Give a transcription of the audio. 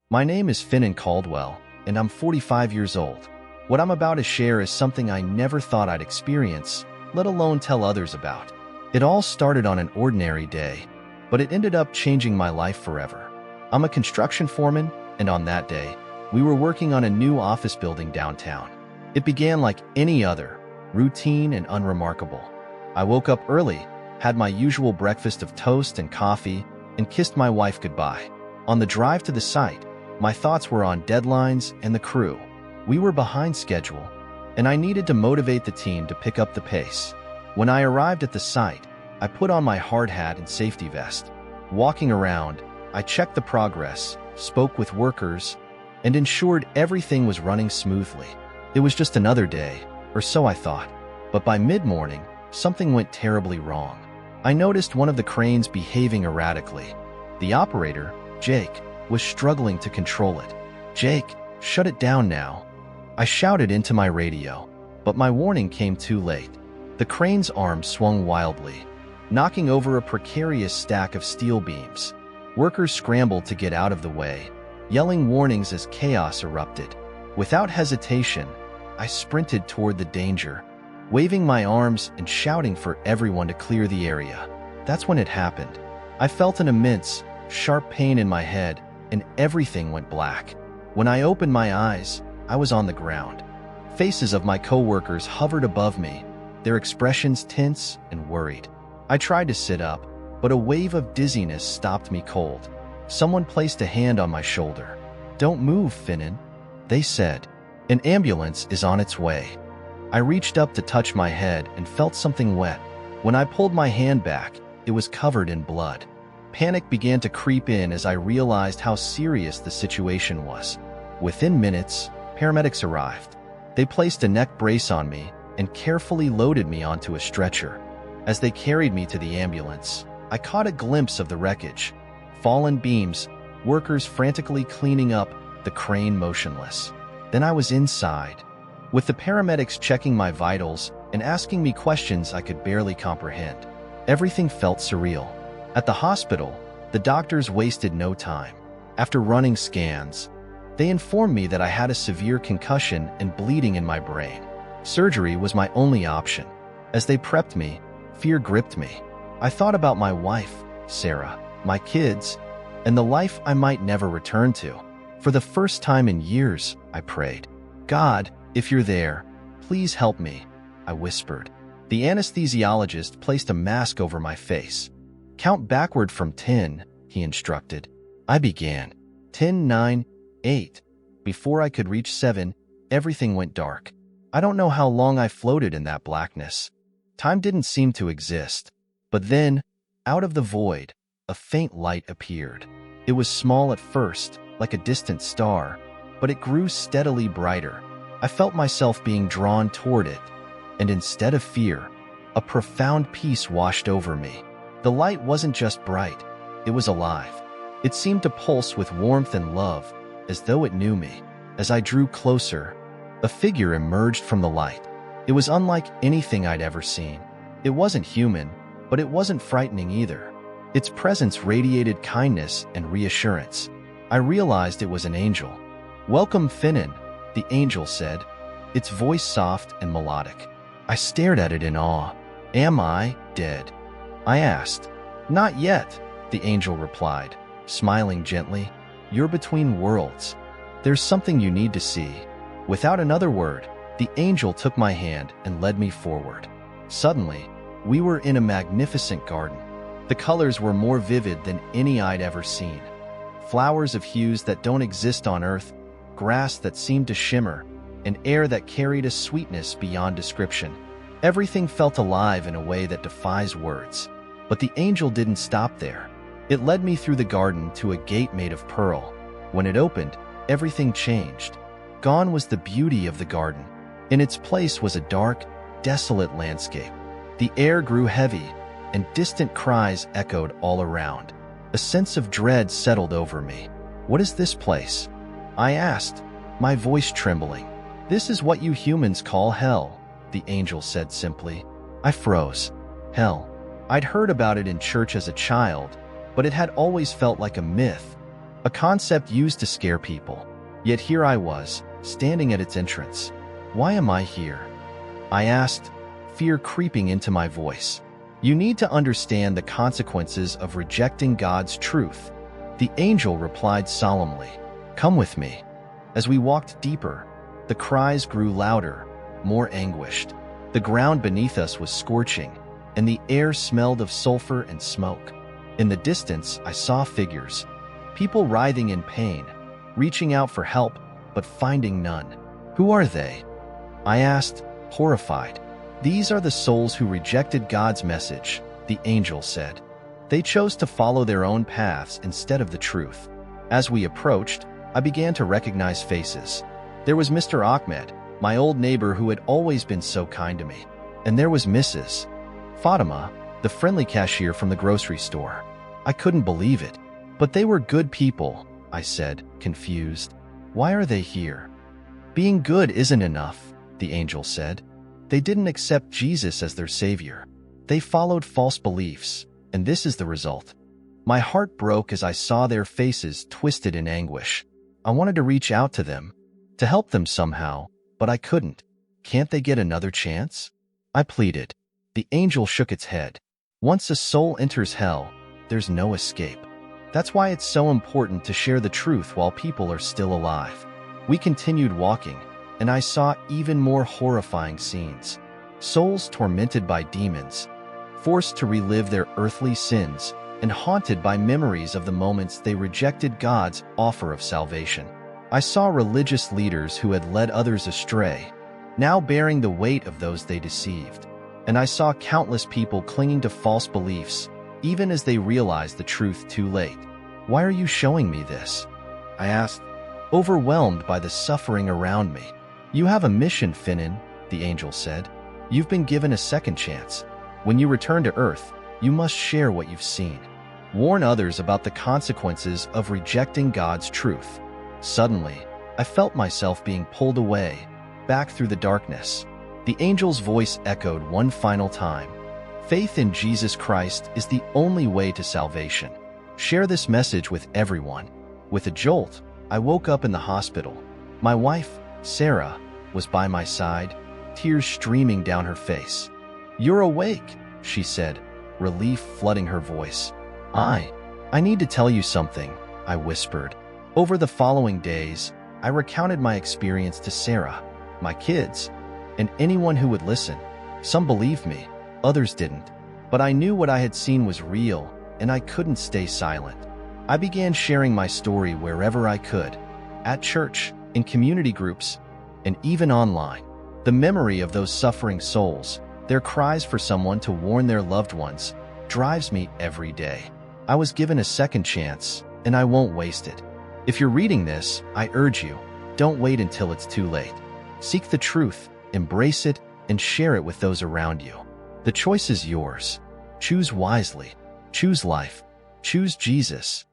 My name is Finnan Caldwell, and I'm 45 years old. What I'm about to share is something I never thought I'd experience, let alone tell others about. It all started on an ordinary day, but it ended up changing my life forever. I'm a construction foreman, and on that day, we were working on a new office building downtown. It began like any other, routine and unremarkable. I woke up early, had my usual breakfast of toast and coffee, and kissed my wife goodbye. On the drive to the site, my thoughts were on deadlines and the crew. We were behind schedule, and I needed to motivate the team to pick up the pace. When I arrived at the site, I put on my hard hat and safety vest. Walking around, I checked the progress, spoke with workers, and ensured everything was running smoothly. It was just another day, or so I thought. But by mid-morning, something went terribly wrong. I noticed one of the cranes behaving erratically. The operator, Jake, was struggling to control it. "Jake, shut it down now," I shouted into my radio, but my warning came too late. The crane's arm swung wildly, knocking over a precarious stack of steel beams. Workers scrambled to get out of the way, yelling warnings as chaos erupted. Without hesitation, I sprinted toward the danger, waving my arms and shouting for everyone to clear the area. That's when it happened. I felt an immense, sharp pain in my head, and everything went black. When I opened my eyes, I was on the ground. Faces of my coworkers hovered above me, their expressions tense and worried. I tried to sit up, but a wave of dizziness stopped me cold. Someone placed a hand on my shoulder. "Don't move, Finnan," they said. "An ambulance is on its way." I reached up to touch my head and felt something wet. When I pulled my hand back, it was covered in blood. Panic began to creep in as I realized how serious the situation was. Within minutes, paramedics arrived. They placed a neck brace on me and carefully loaded me onto a stretcher. As they carried me to the ambulance, I caught a glimpse of the wreckage. Fallen beams, workers frantically cleaning up, the crane motionless. Then I was inside, with the paramedics checking my vitals and asking me questions I could barely comprehend. Everything felt surreal. At the hospital, the doctors wasted no time. After running scans, they informed me that I had a severe concussion and bleeding in my brain. Surgery was my only option. As they prepped me, fear gripped me. I thought about my wife, Sarah, my kids, and the life I might never return to. For the first time in years, I prayed, "God, if you're there, please help me," I whispered. The anesthesiologist placed a mask over my face. "Count backward from 10, he instructed. I began. 10, 9, 8. Before I could reach 7, everything went dark. I don't know how long I floated in that blackness. Time didn't seem to exist. But then, out of the void, a faint light appeared. It was small at first, like a distant star, but it grew steadily brighter. I felt myself being drawn toward it, and instead of fear, a profound peace washed over me. The light wasn't just bright, it was alive. It seemed to pulse with warmth and love, as though it knew me. As I drew closer, a figure emerged from the light. It was unlike anything I'd ever seen. It wasn't human, but it wasn't frightening either. Its presence radiated kindness and reassurance. I realized it was an angel. "Welcome, Finnan," the angel said, its voice soft and melodic. I stared at it in awe. "Am I dead?" I asked. "Not yet," the angel replied, smiling gently. "You're between worlds. There's something you need to see." Without another word, the angel took my hand and led me forward. Suddenly, we were in a magnificent garden. The colors were more vivid than any I'd ever seen. Flowers of hues that don't exist on earth, grass that seemed to shimmer, and air that carried a sweetness beyond description. Everything felt alive in a way that defies words. But the angel didn't stop there. It led me through the garden to a gate made of pearl. When it opened, everything changed. Gone was the beauty of the garden. In its place was a dark, desolate landscape. The air grew heavy, and distant cries echoed all around. A sense of dread settled over me. "What is this place?" I asked, my voice trembling. "This is what you humans call hell," the angel said simply. I froze. Hell. I'd heard about it in church as a child, but it had always felt like a myth, a concept used to scare people. Yet here I was, standing at its entrance. Why am I here? I asked, fear creeping into my voice. You need to understand the consequences of rejecting God's truth. The angel replied solemnly, come with me. As we walked deeper, the cries grew louder, more anguished. The ground beneath us was scorching, and the air smelled of sulfur and smoke. In the distance, I saw figures, people writhing in pain, reaching out for help, but finding none. Who are they? I asked, horrified. These are the souls who rejected God's message, the angel said. They chose to follow their own paths instead of the truth. As we approached, I began to recognize faces. There was Mr. Ahmed, my old neighbor who had always been so kind to me. And there was Mrs. Fatima, the friendly cashier from the grocery store. I couldn't believe it. But they were good people, I said, confused. Why are they here? Being good isn't enough, the angel said. They didn't accept Jesus as their savior. They followed false beliefs, and this is the result. My heart broke as I saw their faces twisted in anguish. I wanted to reach out to them, to help them somehow, but I couldn't. Can't they get another chance? I pleaded. The angel shook its head. Once a soul enters hell, there's no escape. That's why it's so important to share the truth while people are still alive. We continued walking, and I saw even more horrifying scenes. Souls tormented by demons, forced to relive their earthly sins, and haunted by memories of the moments they rejected God's offer of salvation. I saw religious leaders who had led others astray, now bearing the weight of those they deceived. And I saw countless people clinging to false beliefs, even as they realized the truth too late. Why are you showing me this? I asked, overwhelmed by the suffering around me. You have a mission, Finan, the angel said. You've been given a second chance. When you return to Earth, you must share what you've seen. Warn others about the consequences of rejecting God's truth. Suddenly, I felt myself being pulled away, back through the darkness. The angel's voice echoed one final time. Faith in Jesus Christ is the only way to salvation. Share this message with everyone. With a jolt, I woke up in the hospital. My wife, Sarah, was by my side, tears streaming down her face. You're awake, she said, relief flooding her voice. I need to tell you something, I whispered. Over the following days, I recounted my experience to Sarah, my kids, and anyone who would listen. Some believed me, others didn't. But I knew what I had seen was real, and I couldn't stay silent. I began sharing my story wherever I could, at church, in community groups, and even online. The memory of those suffering souls, their cries for someone to warn their loved ones, drives me every day. I was given a second chance, and I won't waste it. If you're reading this, I urge you, don't wait until it's too late. Seek the truth, embrace it, and share it with those around you. The choice is yours. Choose wisely. Choose life. Choose Jesus.